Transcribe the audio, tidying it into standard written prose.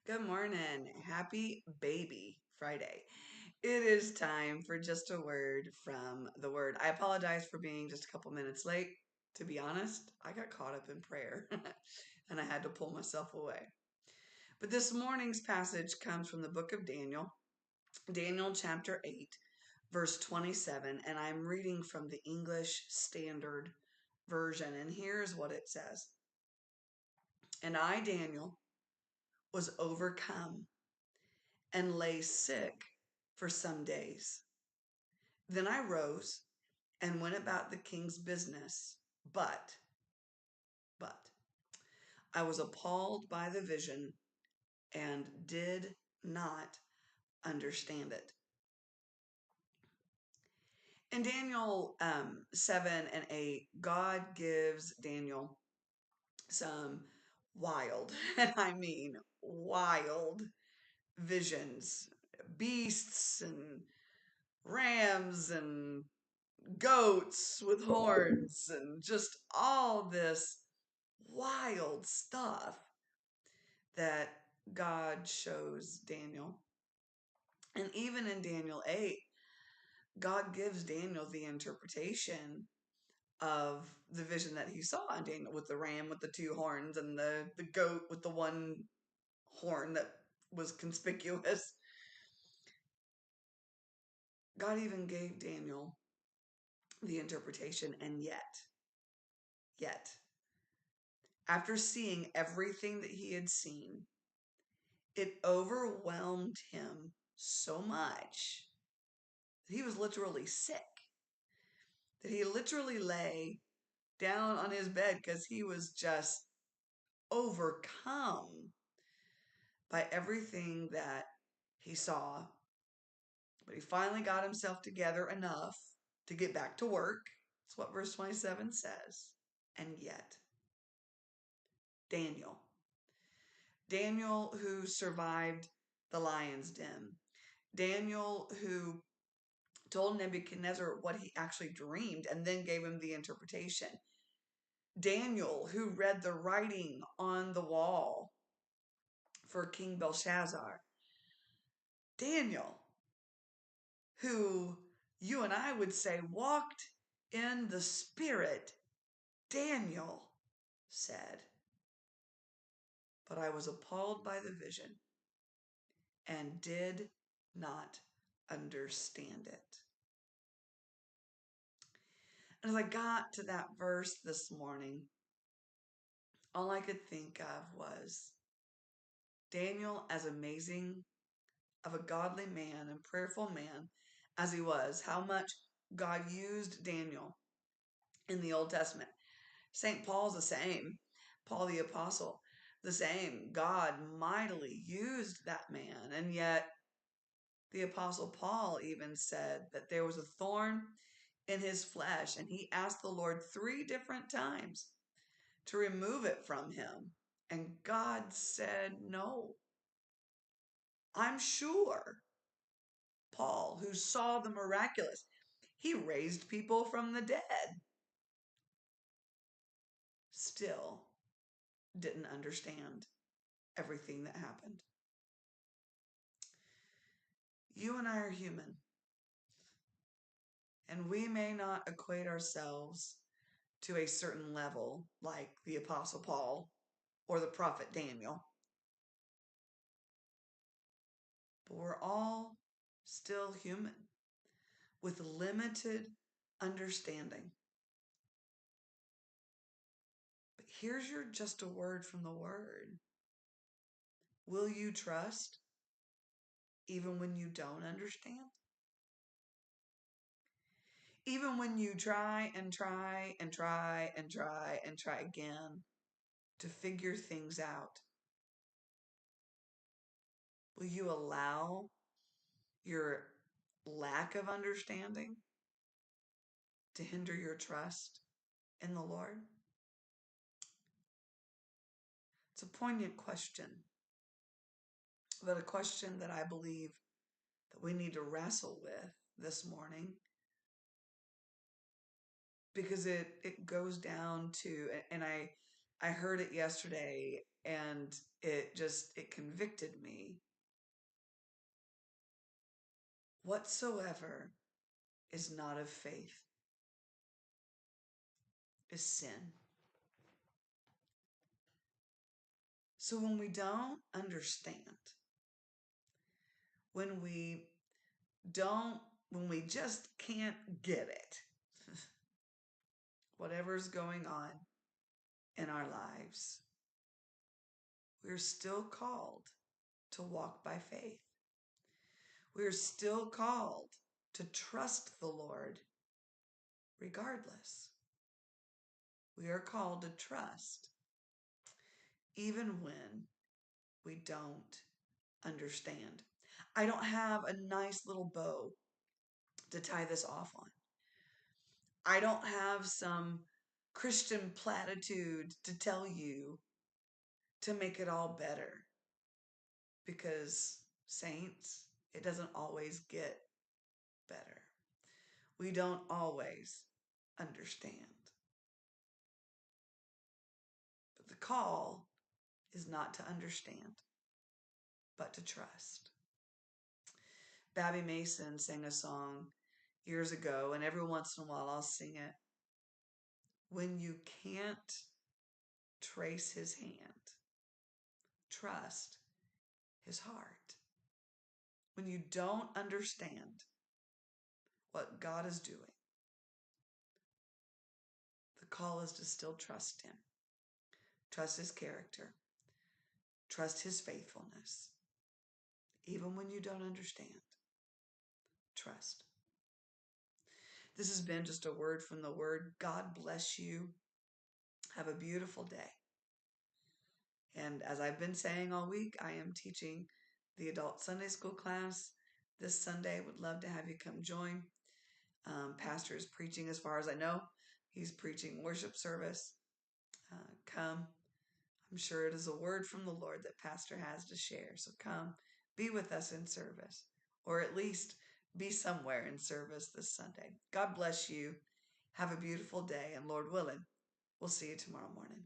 Good morning. Happy Baby Friday. It is time for just a word from the Word. I apologize for being just a couple minutes late. To be honest, I got caught up in prayer and I had to pull myself away. But this morning's passage comes from the book of Daniel, Daniel chapter 8, verse 27, and I'm reading from the English Standard Version. And here's what it says. And I, Daniel, was overcome and lay sick for some days. Then I rose and went about the king's business, but I was appalled by the vision and did not understand it. In Daniel 7 and 8, God gives Daniel some wild, and I mean wild visions, beasts and rams and goats with horns and just all this wild stuff that God shows Daniel. And even in Daniel 8, God gives Daniel the interpretation of the vision that he saw in Daniel with the ram with the two horns and the goat with the one horn that was conspicuous. God even gave Daniel the interpretation, and yet, after seeing everything that he had seen, it overwhelmed him so much that he was literally sick, that he literally lay down on his bed because he was just overcome by everything that he saw. But he finally got himself together enough to get back to work. That's what verse 27 says. And yet, Daniel, Daniel who survived the lion's den, Daniel who told Nebuchadnezzar what he actually dreamed and then gave him the interpretation. Daniel, who read the writing on the wall for King Belshazzar. Daniel, who you and I would say walked in the Spirit. Daniel said, but I was appalled by the vision and did not understand it. And as I got to that verse this morning, all I could think of was Daniel, as amazing of a godly man and prayerful man as he was, how much God used Daniel in the Old Testament. St. Paul's the same. Paul the Apostle, the same. God mightily used that man. And yet, the Apostle Paul even said that there was a thorn in his flesh, and he asked the Lord 3 different times to remove it from him. And God said, no. I'm sure Paul, who saw the miraculous, he raised people from the dead, still didn't understand everything that happened. You and I are human, and we may not equate ourselves to a certain level like the Apostle Paul or the prophet Daniel, but we're all still human with limited understanding. But here's your just a word from the Word. Will you trust even when you don't understand? Even when you try and try and try and try and try again to figure things out, will you allow your lack of understanding to hinder your trust in the Lord? It's a poignant question, but a question that I believe that we need to wrestle with this morning, because it goes down to, and I heard it yesterday and it convicted me. Whatsoever is not of faith is sin. So when we don't understand, when we don't, when we just can't get it, whatever's going on in our lives, we're still called to walk by faith. We're still called to trust the Lord regardless. We are called to trust even when we don't understand. I don't have a nice little bow to tie this off on. I don't have some Christian platitude to tell you to make it all better. Because, saints, it doesn't always get better. We don't always understand. But the call is not to understand, but to trust. Babby Mason sang a song years ago, and every once in a while I'll sing it. When you can't trace his hand, trust his heart. When you don't understand what God is doing, the call is to still trust him. Trust his character. Trust his faithfulness. Even when you don't understand, trust. This has been just a word from the Word. God bless you. Have a beautiful day. And as I've been saying all week, I am teaching the adult Sunday school class this Sunday. Would love to have you come join. Pastor is preaching, as far as I know. He's preaching worship service. Come. I'm sure it is a word from the Lord that Pastor has to share. So come, be with us in service, or at least be somewhere in service this Sunday. God bless you. Have a beautiful day, and Lord willing, we'll see you tomorrow morning.